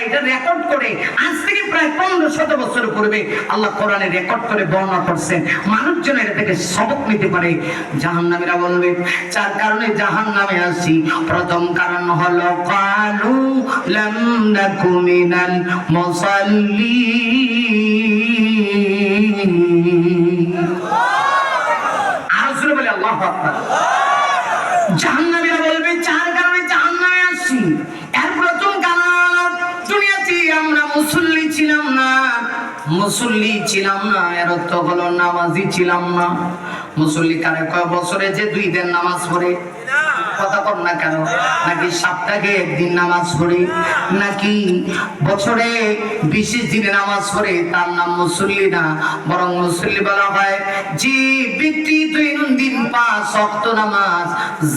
এটা রেকর্ড করে আজ থেকে প্রায় 1500 বছর পূর্বে আল্লাহ কোরআনে রেকর্ড করে বর্ণনা করছেন, মানুষজন এটা থেকে সবক নিতে পারে। জাহান্নামীরা বলবে 4 কারণে জাহান্নামে আসি। প্রথম কারণ হলো ক্বালু লাম নাকু মিনাল মুসাল্লিন। আরো বলে আল্লাহু আকবার। জাহান্নামীরা বলবে 4 কারণে জাহান্নামে আসি। এর প্রথম কারণ দুনিয়াতে আমরা মুসল্লি ছিলাম না, এর অর্থ হলো নামাজি ছিলাম না। মুসল্লি কারে কয় বছরে যে 2 দিন নামাজ পড়ে, কথা কর না কেন? নাকি সপ্তাহে 1 দিন নামাজ পড়ে, নাকি বছরে বিশেষ দিনে নামাজ পড়ে, তার নাম মুসল্লি না। বরং মুসল্লি বলা হয় যে ব্যক্তি দৈনন্দিন 5 ওয়াক্ত নামাজ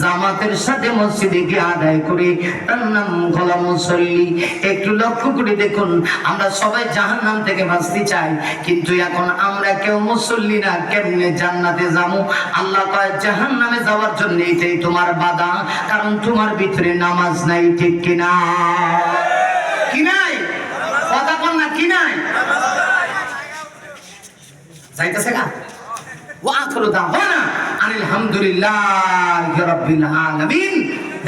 জামাতের সাথে মসজিদে গিয়ে আদায় করে, তার নাম হলো মুসল্লি। একটু লক্ষ্য করে দেখুন, আমরা সবাই জাহান্নাম থেকে বাঁচতে চাই, কিন্তু এখন আমরা কেউ মুসল্লি না। কেমনে জান্নাতে যাবো? আল্লাহ কয় জাহান্নামে যাওয়ার জন্য এটাই তোমার বাধা, কারণ তোমার ভিতরে নামাজ নাই। ঠিক কিনা? কি নাই? কথা বল না, কি নাই? যাইতেছে না? ওয়া আখিরু দাওয়ানা আনিল হামদুলিল্লাহি রাব্বিল আলামিন।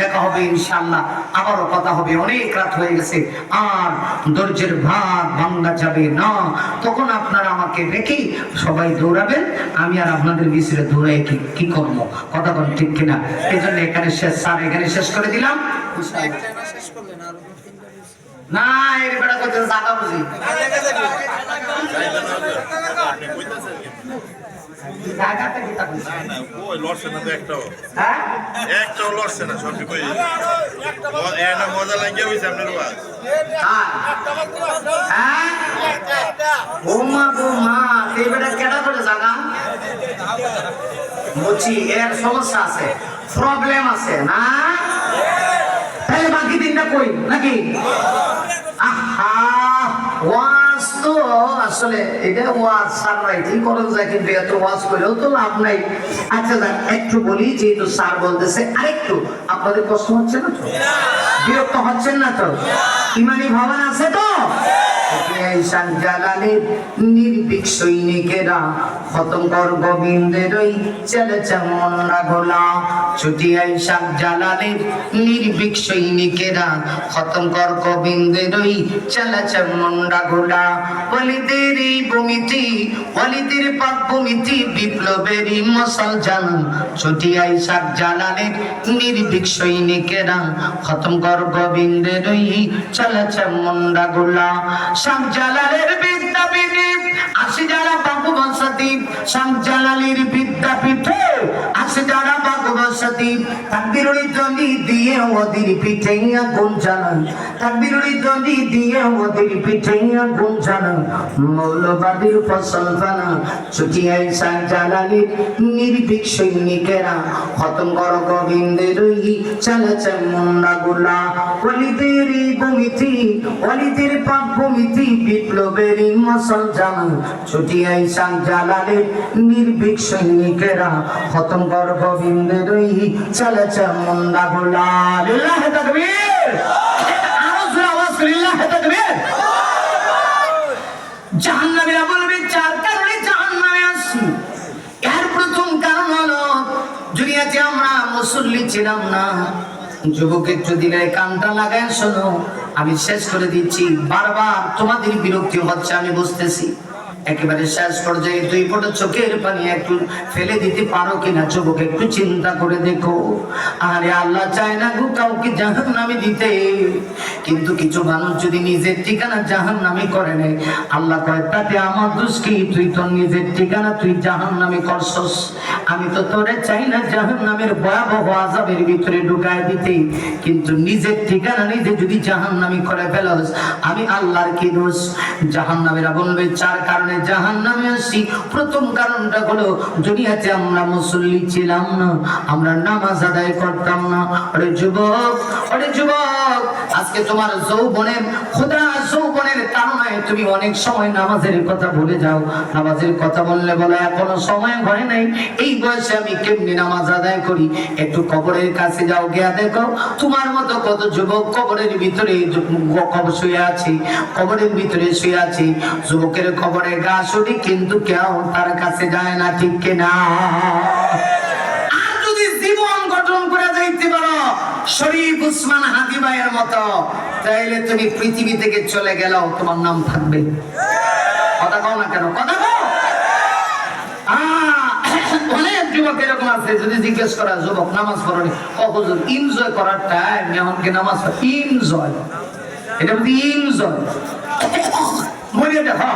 দেখা হবে ইনশাআল্লাহ, আবারও কথা হবে। অনেক রাত হয়ে গেছে, আর ধৈর্যের ভাত ভাঙা যাবে না। তখন আপনারা আমাকে রেখে সবাই দৌড়াবেন, আমি আর আপনাদের পিছনে দৌড়াই কি করবো? কথা বল ঠিক কিনা? এই জন্য এখানে শেষ, স্যার এখানে শেষ করে দিলাম। না এর বেড়া করতে জায়গা বুঝি জায়গাটা কি থাকবে? ওই লড়ছে না তো একটাও, হ্যাঁ একটাও লড়ছে না। সব কই এটা মজা লাগে হইছে আপনার ওয়াজ। হ্যাঁ ওমা গোমা এই বেটা কেডা করে জায়গা বুঝছি, এর সমস্যা আছে, প্রবলেম আছে না? তাহলে বাকি দিনটা কই নাকি? আহা ওয়াজ তো আসলে এটা ওয়াজ স্যার রাইটিং করেন যায়, কিন্তু এত ওয়াজ করেও তো লাভ নাই। আচ্ছা যাক, একটু বলি, যেহেতু স্যার বলতেছে, আরেকটু আপনাদের কষ্ট হচ্ছে না তো? বিরক্ত হচ্ছেন না তো? ইমানি ভাবনা আছে তো? জালালের নির্ভীক সৈনিকেরা খতম কর গোবিন্দের ওই চলে চামুন্ডা গোলা। ছুটিয়াই শাহ জালালের নির্ভীক সৈনিকেরা খতম কর গোবিন্দের ওই চলে চামুন্ডা গোলা। ওয়ালিদের এই ভূমিতে, ওয়ালিদের পাক ভূমিতে বিপ্লবেরই মশাল জান। ছুটিয়াই শাহ জালালের নির্ভীক সৈনিকেরা খতম কর গোবিন্দের ওই চলে চামুন্ডা গোলা। শাহ জালালের বিদ্যাপীঠে আসে যারা বাবু বসতি, শাহ জালালের বিদ্যাপীঠে আসে যারা বাবু বসতি। তাকবীরুল ধ্বনি দিয়ে ওদের পিঠে আগুন জ্বালান, তাকবীরুল ধ্বনি দিয়ে ওদের পিঠে আগুন জ্বালান। মৌলবাদীর ফসল ফানা ছুটিয়ায় শাহ জালালের নির্ভীক সৈনিকেরা খতম কর গোবিন্দের ওই চালাচে মুন্ডা গোলা। ওয়ালিদের এই ভূমিতে, ওয়ালিদের পাক ভূমিতে বিপ্লবের মশাল জান। ছুটিয়াই শাহ জালালের নির্ভীক সৈনিকেরা খতম কর গোবিন্দের ওই চালাচে মুন্ডা গোলা। লিল্লাহি তাকবীর, আরো জোরে আওয়াজ করে লিল্লাহি তাকবীর। জাহান্নামীরা বলবে 4 কারণে জাহান্নামে আসি। এর প্রথম কারণ হলো দুনিয়াতে আমরা মুসল্লি ছিলাম না। যুবক একটু দিলে কানটা লাগায় শোনো, আমি শেষ করে দিচ্ছি। বারবার তোমাদের বিরক্তি হচ্ছে আমি বুঝতেছি, একেবারে শেষ পর্যায়ে 2 ফোঁটা চোখের পানি একটু ফেলে দিতে পারো কিনা যুবক একটু চিন্তা করে দেখো। আরে আল্লাহ চায় না গো কাউকে জাহান্নামে দিতে, কিন্তু কিছু মানুষ যদি নিজের ঠিকানা জাহান্নামে করে নেয়, আল্লাহ কয় তাতে আমার দোষ কি? তুই তো নিজের ঠিকানা তুই জাহান্নামে করছস। আমি তো তোরে চাই না জাহান্নামের ভয়াবহ আযাবের ভিতরে ঢুকায় দিতে, কিন্তু নিজের ঠিকানা নিজে যদি জাহান্নামে করে ফেলস, আমি আল্লাহর কি দোষ? জাহান্নামীরা বলবে 4 কারণে জাহান্নামে আসছি, প্রথম কারণটা হলো দুনিয়াতে আমরা মুসল্লি ছিলাম না, আমরা নামাজ আদায় করতাম না। ওরে যুবক, ওরে যুবক, আজকে তোমার যৌবনের খোদা যৌবনের কারণে তুমি অনেক সময় নামাজের কথা ভুলে যাও। নামাজের কথা বললে বলে এখনো সময় হয় নাই, এই বয়সে আমি কেমনি নামাজ আদায় করি। একটু কবরের কাছে যাও, গিয়া দেখো তোমার মতো কত যুবক কবরের ভিতরে কবর শুয়ে আছে, কবরের ভিতরে শুয়ে আছে। যুবকের কবরে গা শুনি কিন্তু কেউ তার কাছে যায় না, ঠিক কিনা? আর যদি জীবন গঠন করে যাইতে পারো শরীফ উসমান হাদি ভাইয়ের মতো, তাইলে তুমি পৃথিবী থেকে চলে গেলেও তোমার নাম থাকবে। কথা কও না কেন? কথা কও। অনেক যুবক এরকম আছে, যদি জিজ্ঞেস করা যুবক নামাজ পড়নি, হুজুর এনজয় করার টাইম এখন কি নামাজ? এনজয়, এটা বলতে এনজয় মরিয়া দেখা